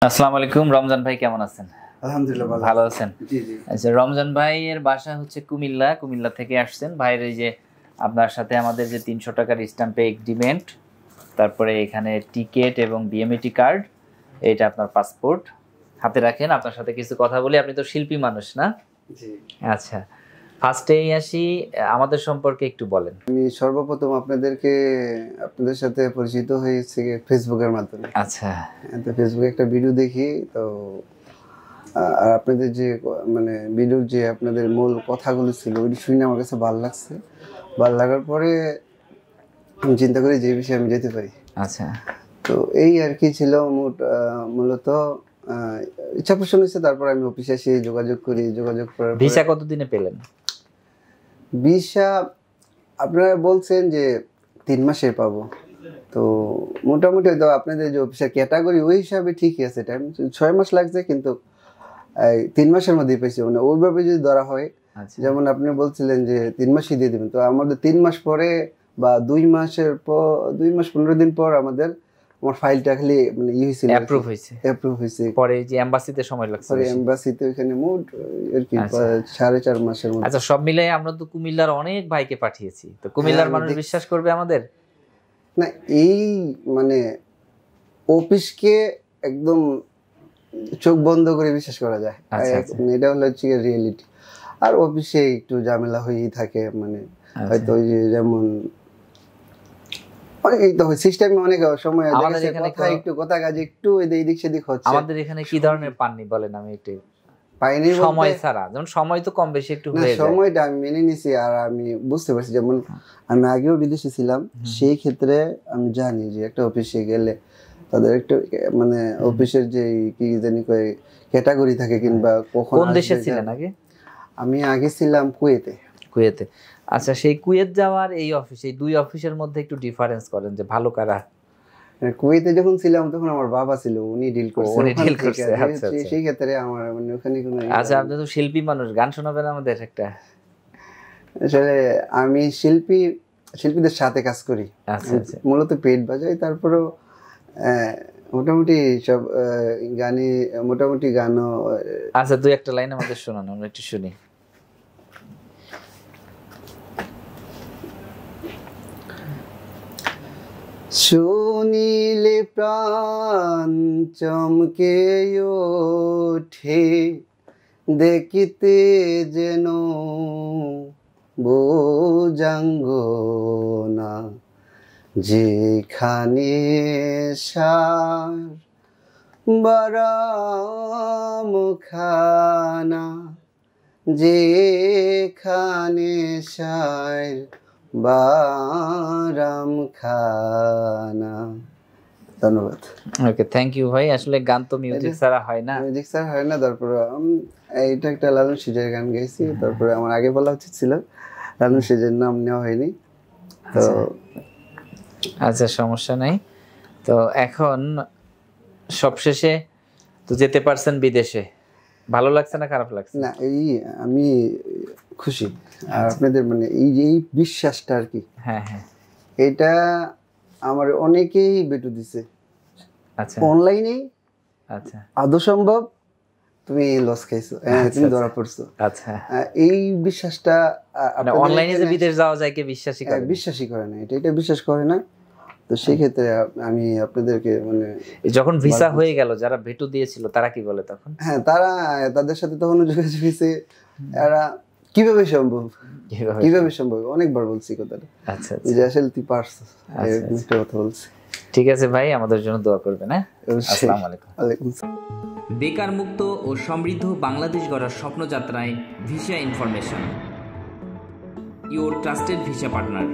আসসালামু আলাইকুম। রমজান ভাই কেমন আছেন? আলহামদুলিল্লাহ ভালো আছেন। জি জি। আচ্ছা, রমজান ভাইয়ের বাসা হচ্ছে কুমিল্লা থেকে আসছেন। ভাইয়ের এই যে আপনার সাথে আমাদের যে 300 টাকার স্ট্যাম্পে এগ্রিমেন্ট, তারপরে এখানে টিকেট এবং বিএমইটি কার্ড, এটা আপনার পাসপোর্ট হাতে রাখেন। আপনার সাথে কিছু কথা বলি। আপনি তো শিল্পী মানুষ না? জি। আচ্ছা, ফার্স্টেই আসি, আমাদের সম্পর্কে একটু বলেন। আমি সর্বপ্রথম আপনাদের সাথে পরিচিত হয়েছি ফেসবুকের মাধ্যমে। আচ্ছা, তো ফেসবুকে একটা ভিডিও দেখি, তো আর আপনাদের যে ভিডিওর যে আপনাদের মূল কথাগুলো ছিল ওইটি শুনে আমার কাছে ভালো লাগছে। ভালো লাগার পরে আমি চিন্তা করি যে বিষয়ে আমি যেতে পারি। আচ্ছা, তো এই আর কি ছিল মূলত ইচ্ছা পোষণ হয়েছে। তারপর আমি অফিসে এসে যোগাযোগ করার ভিসা কতদিনে পেলেন? ভিসা আপনারা বলছেন যে 3 মাসে পাবো, তো মোটামুটি হয়তো আপনাদের যে অফিসের ক্যাটাগরি ওই হিসাবে ঠিকই আছে। টাইম 6 মাস লাগছে, কিন্তু 3 মাসের মধ্যেই পেয়েছি। ওইভাবে যদি ধরা হয়, যেমন আপনি বলছিলেন যে 3 মাসই দিয়ে দেবেন, তো আমাদের 3 মাস পরে বা 2 মাসের পর 2 মাস 15 দিন পর আমার ফাইলটা খালি হয়েছিল, অ্যাপ্রুভ হয়েছে। পরে যে এমবাসিতে সময় লাগছে, পরে এমবাসিতে ওখানে মোট আর কি 4.5 মাসের মধ্যে। আচ্ছা, সব মিলাই আমরা তো কুমিল্লার অনেক ভাইকে পাঠিয়েছি, তো কুমিল্লার মানুষ বিশ্বাস করবে আমাদের? না, এই অফিসকে একদম চোখ বন্ধ করে বিশ্বাস করা যায়। এটা হচ্ছে রিয়েলিটি। আর অফিসে একটু ঝামেলা হয়েই থাকে, হয়তো ওই যে যেমন সিস্টেমে অনেক সময় কথা কাজে একটু এদিক সেদিক হচ্ছে। আমাদের এখানে কি ধরনের পাননি বলেন, আমি একটু পাইনি সময় ছাড়া, যেমন সময় তো কম বেশি একটু হয়ে যায়। সময়টা আমি মেনে নিছি, আর আমি বুঝতে পারছি। যেমন আমি আগেও বিদেশে ছিলাম, সেই ক্ষেত্রে আমি জানি যে একটা অফিসে গেলে তাদের একটু অফিসের যে কি জানি ক্যাটাগরি থাকে, কিংবা কোন দেশে ছিলেন আগে? আমি আগে ছিলাম কুয়েতে। আচ্ছা, সেই কুয়েত যাওয়ার এই অফিস, এই দুই অফিসের মধ্যে একটু ডিফারেন্স করেন যে ভালো কারা? কুয়েতে যখন ছিলাম তখন আমার বাবা ছিল, উনি ডিল করছে। আচ্ছা, সেই ক্ষেত্রে আমার ওখানে কোনো। আচ্ছা, আপনি তো শিল্পী মানুষ, গান শোনাবেন আমাদের একটা? আসলে আমি শিল্পীদের সাথে কাজ করি। আচ্ছা, মূলত পেট বাজাই, তারপরেও মোটামুটি সব গানও। আচ্ছা, 2-1 লাইন আমাদের শোনান, আমরা একটু শুনি। শুনিলে প্রাণ চমকে ওঠে, দেখিতে যেন বোজাঙ্গনা, যেখানে সার বারামখানা, যেখানে সার বারামখানা। ধন্যবাদ। ওকে, থ্যাংক ইউ ভাই। আসলে গান তো মিউজিক ছাড়া হয় না। তারপরে এইটা একটা লালন সিজের গান গাইছি। তারপরে আমার আগে বলা উচিত ছিল, লালন সিজের নাম নেওয়া হয়নি। তো আচ্ছা, সমস্যা নাই। তো এখন সবশেষে তো যেতে পারছেন বিদেশে, ভালো লাগছে না খারাপ লাগছে? না, আমি খুশি। আর আপনাদের এই যে এই বিশ্বাসটা আর কি, হ্যাঁ, এটা আমার অনেকেই বেটু দিছে। আচ্ছা, অনলাইনে। আচ্ছা, আদৌ সম্ভব তুমি লস খাইছো, তুমি ধরা পড়ছো। আচ্ছা, এই বিশ্বাসটা অনলাইনে যে বিদেশ যাওয়া যায় কে বিশ্বাসই করে না, এটা বিশ্বাস করে না। তো সেই ক্ষেত্রে আমি আপনাদেরকে যখন ভিসা হয়ে গেল, যারা ভেটো দিয়েছিল তারা কি বলে তখন? হ্যাঁ, তাদের সাথে তখন যোগাযোগ হয়েছে। এরা কিভাবে সম্ভব অনেকবার বলছি কথাটা। আচ্ছা, যে আসলে তুই পারছো, একটা কথা বলছি। ঠিক আছে ভাই, আমাদের জন্য দোয়া করবেন। আসসালামু আলাইকুম। ওয়ালাইকুম। বেকার মুক্ত ও সমৃদ্ধ বাংলাদেশ গড়ার স্বপ্নযাত্রায় visa information, your trusted visa partner.